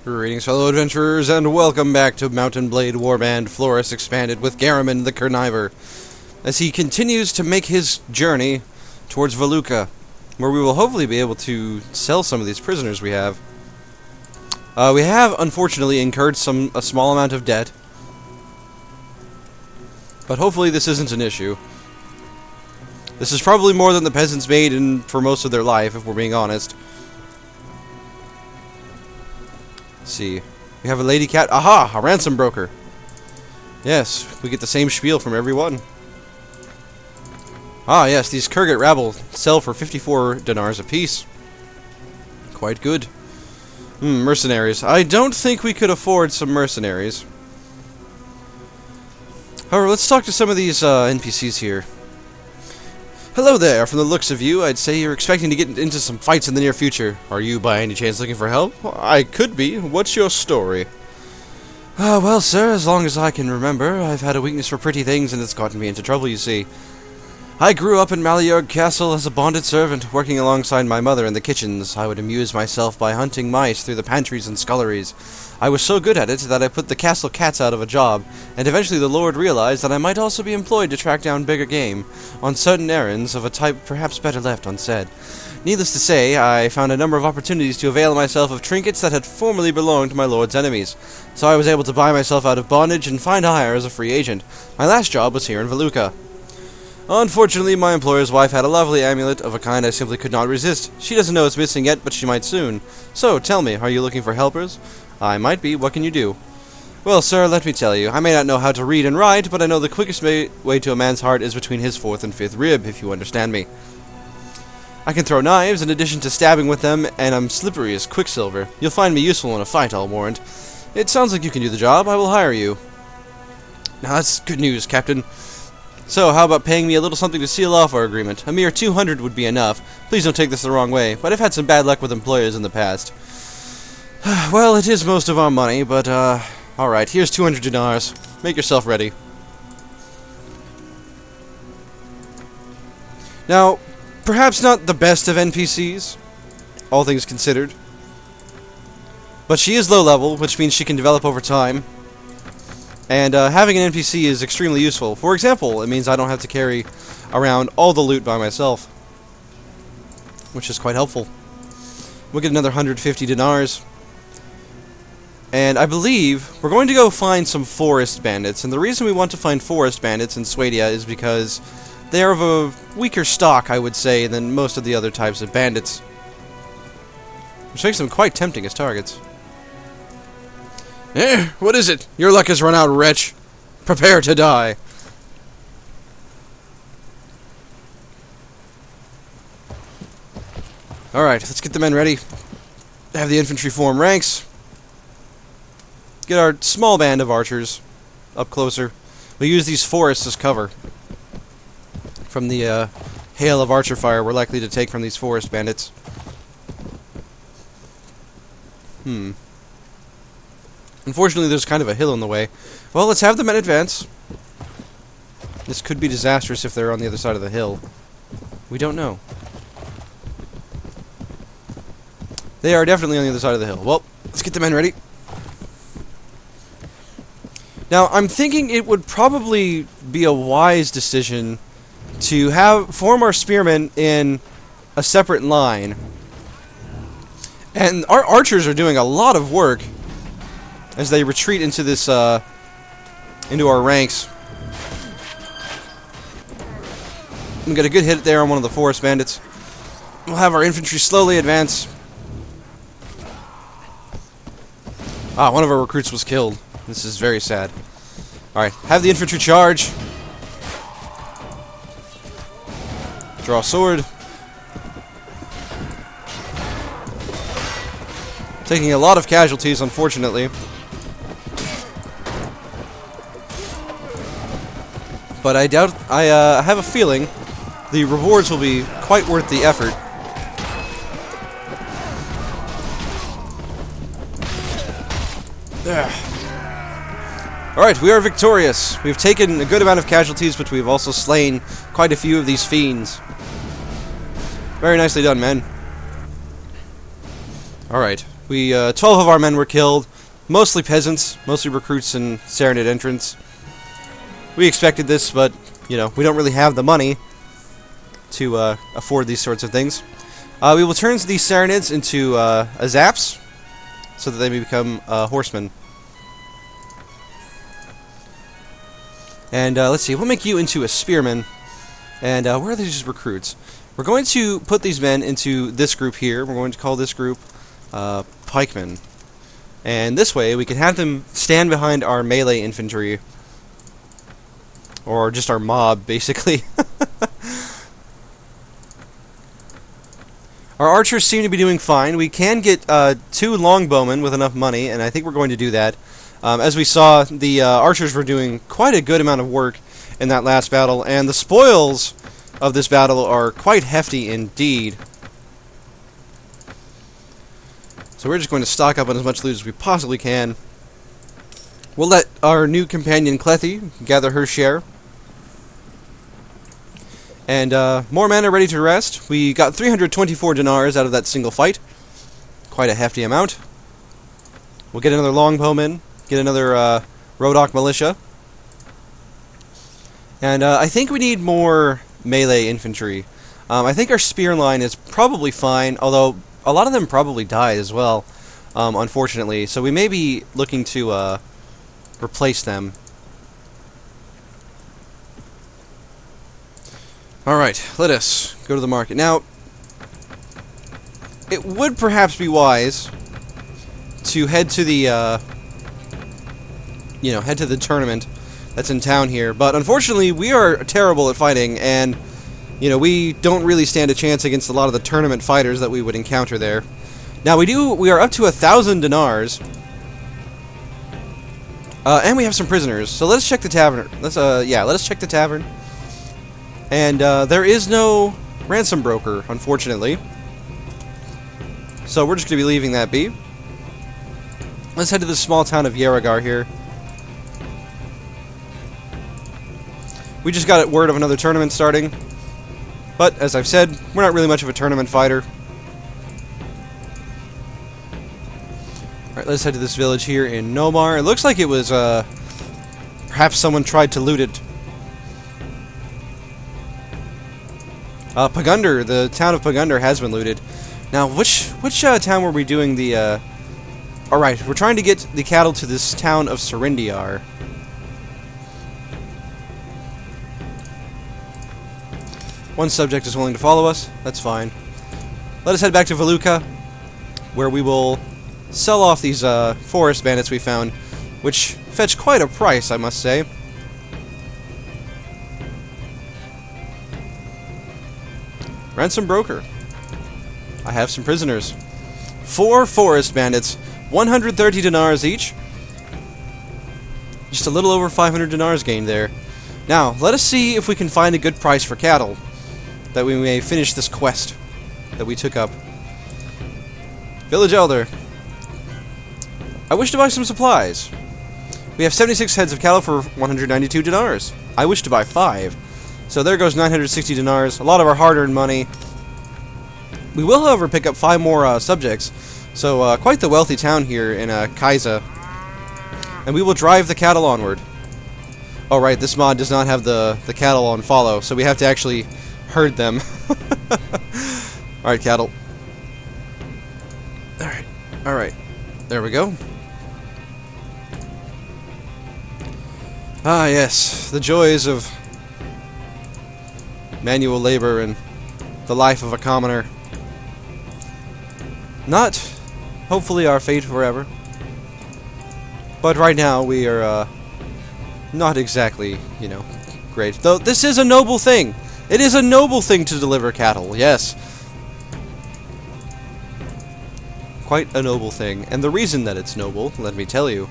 Greetings, fellow adventurers, and welcome back to Mountain Blade Warband Floris Expanded with Garamond the Conniver, as he continues to make his journey towards Veluca, where we will hopefully be able to sell some of these prisoners we have. We have, unfortunately, incurred a small amount of debt, but hopefully this isn't an issue. This is probably more than the peasants made for most of their life, if we're being honest. Let's see. We have a lady cat. Aha! A ransom broker. Yes, we get the same spiel from everyone. Ah, yes, these Kurgat rabble sell for 54 dinars apiece. Quite good. Mercenaries. I don't think we could afford some mercenaries. However, let's talk to some of these NPCs here. Hello there. From the looks of you, I'd say you're expecting to get into some fights in the near future. Are you by any chance looking for help? I could be. What's your story? Well, sir, as long as I can remember, I've had a weakness for pretty things, and it's gotten me into trouble, you see. I grew up in Maliorg Castle as a bonded servant, working alongside my mother in the kitchens. I would amuse myself by hunting mice through the pantries and sculleries. I was so good at it that I put the castle cats out of a job, and eventually the Lord realized that I might also be employed to track down bigger game, on certain errands of a type perhaps better left unsaid. Needless to say, I found a number of opportunities to avail myself of trinkets that had formerly belonged to my Lord's enemies, so I was able to buy myself out of bondage and find hire as a free agent. My last job was here in Veluca. Unfortunately, my employer's wife had a lovely amulet of a kind I simply could not resist. She doesn't know it's missing yet, but she might soon. So, tell me, are you looking for helpers? I might be. What can you do? Well, sir, let me tell you. I may not know how to read and write, but I know the quickest way to a man's heart is between his fourth and fifth rib, if you understand me. I can throw knives, in addition to stabbing with them, and I'm slippery as quicksilver. You'll find me useful in a fight, I'll warrant. It sounds like you can do the job. I will hire you. Now, that's good news, Captain. So, how about paying me a little something to seal off our agreement? A mere 200 would be enough. Please don't take this the wrong way, but I've had some bad luck with employers in the past. Well, it is most of our money, but, alright, here's 200 dinars. Make yourself ready. Now, perhaps not the best of NPCs, all things considered, but she is low level, which means she can develop over time. And having an NPC is extremely useful. For example, it means I don't have to carry around all the loot by myself, which is quite helpful. We'll get another 150 dinars. And I believe we're going to go find some forest bandits. And the reason we want to find forest bandits in Swadia is because they are of a weaker stock, I would say, than most of the other types of bandits, which makes them quite tempting as targets. What is it? Your luck has run out, wretch. Prepare to die. Alright, let's get the men ready. Have the infantry form ranks. Get our small band of archers up closer. We'll use these forests as cover from the hail of archer fire we're likely to take from these forest bandits. Unfortunately, there's kind of a hill in the way. Well, let's have the men advance. This could be disastrous if they're on the other side of the hill. We don't know. They are definitely on the other side of the hill. Well, let's get the men ready. Now, I'm thinking it would probably be a wise decision to form our spearmen in a separate line. And our archers are doing a lot of work as they retreat into this, into our ranks. We got a good hit there on one of the forest bandits. We'll have our infantry slowly advance. Ah, one of our recruits was killed. This is very sad. Alright, have the infantry charge. Draw sword. Taking a lot of casualties, unfortunately. But I doubt, I have a feeling the rewards will be quite worth the effort. Alright, we are victorious. We've taken a good amount of casualties, but we've also slain quite a few of these fiends. Very nicely done, men. Alright. 12 of our men were killed, mostly peasants, mostly recruits and Serenade entrants. We expected this, but, you know, we don't really have the money to afford these sorts of things. We will turn these Serenades into Zaps, so that they may become horsemen. And let's see, we'll make you into a spearman. And where are these recruits? We're going to put these men into this group here. We're going to call this group pikemen. And this way, we can have them stand behind our melee infantry. Or just our mob, basically. Our archers seem to be doing fine. We can get 2 longbowmen with enough money, and I think we're going to do that. As we saw, the archers were doing quite a good amount of work in that last battle, and the spoils of this battle are quite hefty indeed. So we're just going to stock up on as much loot as we possibly can. We'll let our new companion Clethy gather her share. And more men are ready to rest. We got 324 dinars out of that single fight. Quite a hefty amount. We'll get another longbowman, get another Rodok militia. And I think we need more melee infantry. I think our spear line is probably fine, although a lot of them probably died as well, unfortunately. So we may be looking to replace them. Alright, let us go to the market. Now, it would perhaps be wise to head to the, head to the tournament that's in town here. But unfortunately, we are terrible at fighting, and, we don't really stand a chance against a lot of the tournament fighters that we would encounter there. Now, we are up to 1,000 dinars. And we have some prisoners. So let us check the tavern. Let us check the tavern. And there is no ransom broker, unfortunately. So we're just going to be leaving that be. Let's head to the small town of Yeragar here. We just got word of another tournament starting. But, as I've said, we're not really much of a tournament fighter. Alright, let's head to this village here in Nomar. It looks like it was, perhaps someone tried to loot it. Pagunder, the town of Pagunder has been looted. Now, which town were we doing the, Alright, we're trying to get the cattle to this town of Serindiar. One subject is willing to follow us. That's fine. Let us head back to Veluca, where we will sell off these, forest bandits we found, which fetch quite a price, I must say. Ransom broker. I have some prisoners. 4 forest bandits, 130 dinars each. Just a little over 500 dinars gained there. Now, let us see if we can find a good price for cattle, that we may finish this quest that we took up. Village Elder. I wish to buy some supplies. We have 76 heads of cattle for 192 dinars. I wish to buy 5. So there goes 960 dinars, a lot of our hard-earned money. We will, however, pick up 5 more subjects, so quite the wealthy town here in Kaiza. And we will drive the cattle onward. Oh right, this mod does not have the cattle on follow, so we have to actually herd them. Alright, cattle. Alright, there we go. Ah yes, the joys of manual labor and the life of a commoner. Not, hopefully, our fate forever. But right now, we are, not exactly, great. Though, this is a noble thing! It is a noble thing to deliver cattle, yes. Quite a noble thing. And the reason that it's noble, let me tell you.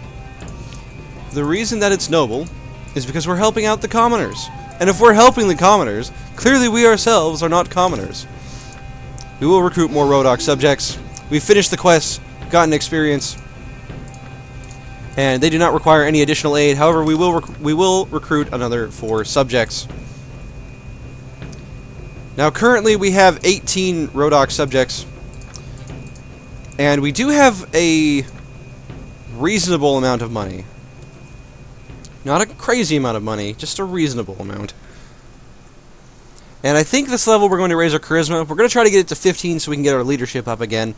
The reason that it's noble is because we're helping out the commoners. And if we're helping the commoners, clearly we ourselves are not commoners. We will recruit more Rodok subjects. We've finished the quest, gotten experience, and they do not require any additional aid. However, we will recruit another 4 subjects. Now, currently we have 18 Rodok subjects, And we do have a reasonable amount of money. Not a crazy amount of money, just a reasonable amount. And I think this level we're going to raise our charisma. We're going to try to get it to 15 so we can get our leadership up again.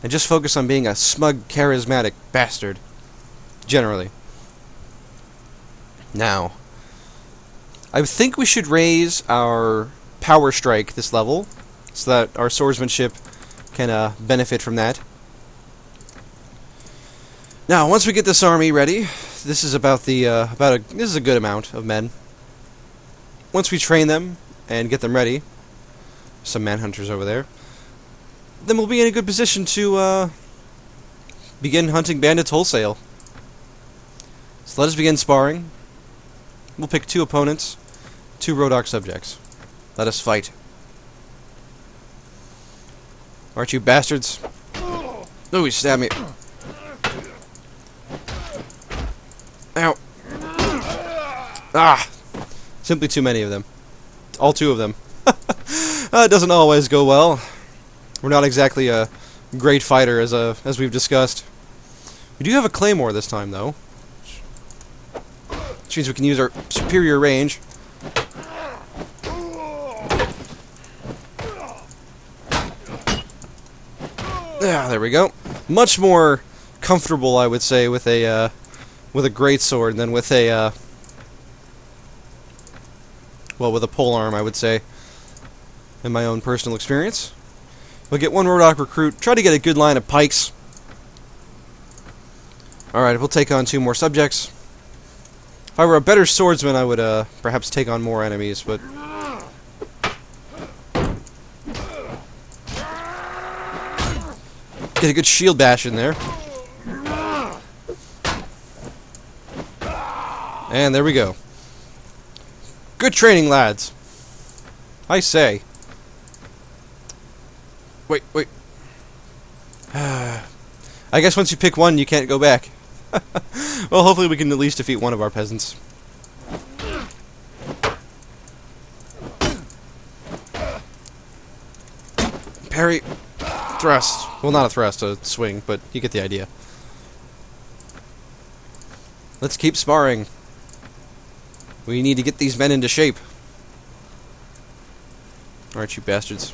And just focus on being a smug, charismatic bastard. Generally. Now, I think we should raise our power strike this level, so that our swordsmanship can benefit from that. Now, once we get this army ready, this is this is a good amount of men. Once we train them and get them ready, some manhunters over there, then we'll be in a good position to begin hunting bandits wholesale. So let us begin sparring. We'll pick 2 opponents, 2 Rodok subjects. Let us fight. Aren't you bastards? Oh, he stabbed me. Ow. Ah! Simply too many of them. All 2 of them. It doesn't always go well. We're not exactly a great fighter, as we've discussed. We do have a claymore this time, though. Which means we can use our superior range. Yeah, there we go. Much more comfortable, I would say, with a greatsword than with a with a polearm, I would say, in my own personal experience. We'll get 1 Rodok recruit. Try to get a good line of pikes. All right, we'll take on 2 more subjects. If I were a better swordsman, I would perhaps take on more enemies, but get a good shield bash in there. And there we go. Good training, lads. I say. Wait. I guess once you pick one, you can't go back. Well, hopefully we can at least defeat one of our peasants. Parry. Thrust. Well, not a thrust, a swing, but you get the idea. Let's keep sparring. We need to get these men into shape. Aren't you bastards?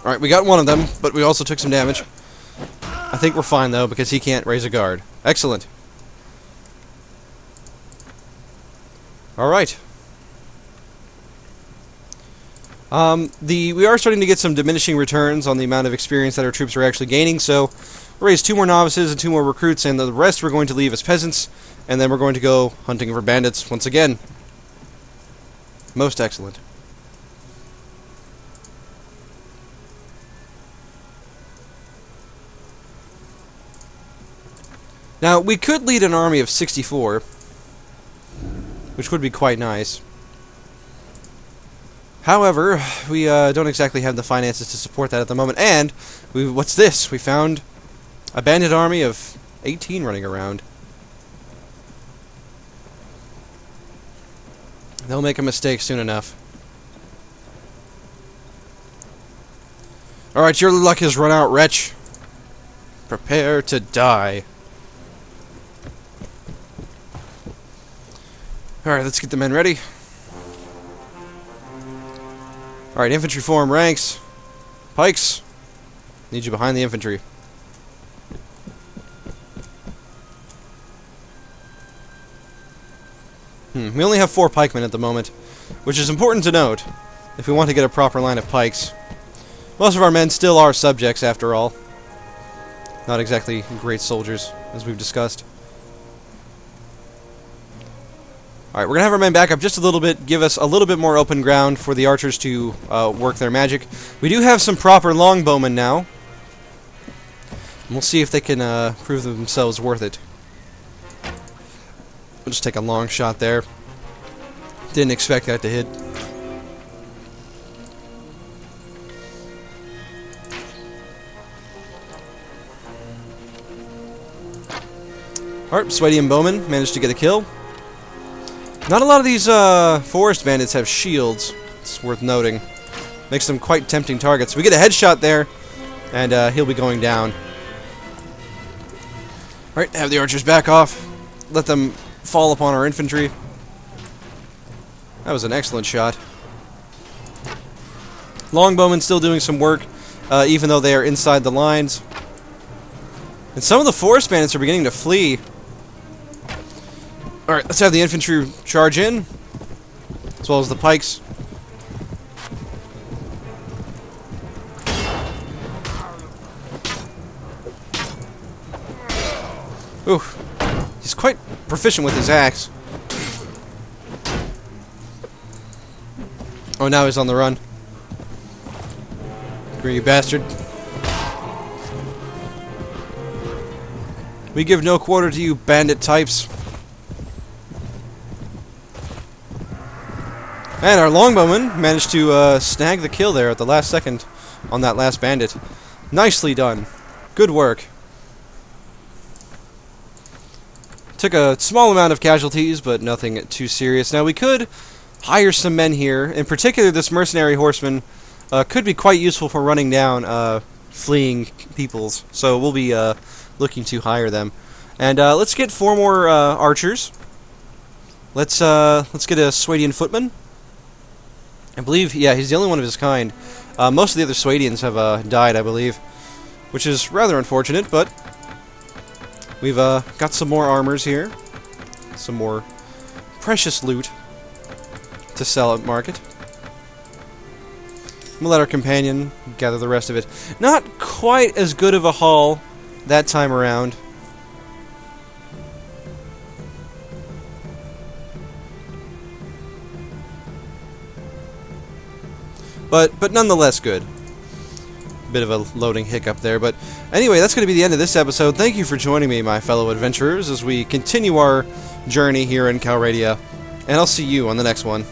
Alright, we got one of them, but we also took some damage. I think we're fine, though, because he can't raise a guard. Excellent. Alright. We are starting to get some diminishing returns on the amount of experience that our troops are actually gaining, so we'll raise 2 more novices and 2 more recruits, and the rest we're going to leave as peasants, and then we're going to go hunting for bandits once again. Most excellent. Now, we could lead an army of 64, which would be quite nice. However, we don't exactly have the finances to support that at the moment. And, what's this? We found a bandit army of 18 running around. They'll make a mistake soon enough. Alright, your luck has run out, wretch. Prepare to die. Alright, let's get the men ready. Alright, infantry form ranks. Pikes. Need you behind the infantry. We only have 4 pikemen at the moment, which is important to note if we want to get a proper line of pikes. Most of our men still are subjects, after all. Not exactly great soldiers, as we've discussed. Alright, we're going to have our men back up just a little bit, give us a little bit more open ground for the archers to work their magic. We do have some proper longbowmen now. And we'll see if they can prove themselves worth it. We'll just take a long shot there. Didn't expect that to hit. Alright, Sweaty and Bowman managed to get a kill. Not a lot of these forest bandits have shields, It's worth noting. Makes them quite tempting targets. We get a headshot there, and he'll be going down. Alright, have the archers back off. Let them fall upon our infantry. That was an excellent shot. Longbowmen still doing some work, even though they are inside the lines. And some of the forest bandits are beginning to flee. Alright, let's have the infantry charge in, as well as the pikes. Ooh, he's quite proficient with his axe. Oh, now he's on the run. Here, you bastard. We give no quarter to you bandit types. And our longbowman managed to snag the kill there at the last second on that last bandit. Nicely done. Good work. Took a small amount of casualties, but nothing too serious. Now, we could hire some men here. In particular, this mercenary horseman could be quite useful for running down fleeing peoples. So we'll be looking to hire them. And let's get 4 more archers. Let's get a Swadian footman. I believe, yeah, he's the only one of his kind. Most of the other Swadians have died, I believe, which is rather unfortunate, but we've got some more armors here, some more precious loot to sell at market. We'll let our companion gather the rest of it. Not quite as good of a haul that time around. But nonetheless good. Bit of a loading hiccup there, but anyway, that's going to be the end of this episode. Thank you for joining me, my fellow adventurers, as we continue our journey here in Calradia, and I'll see you on the next one.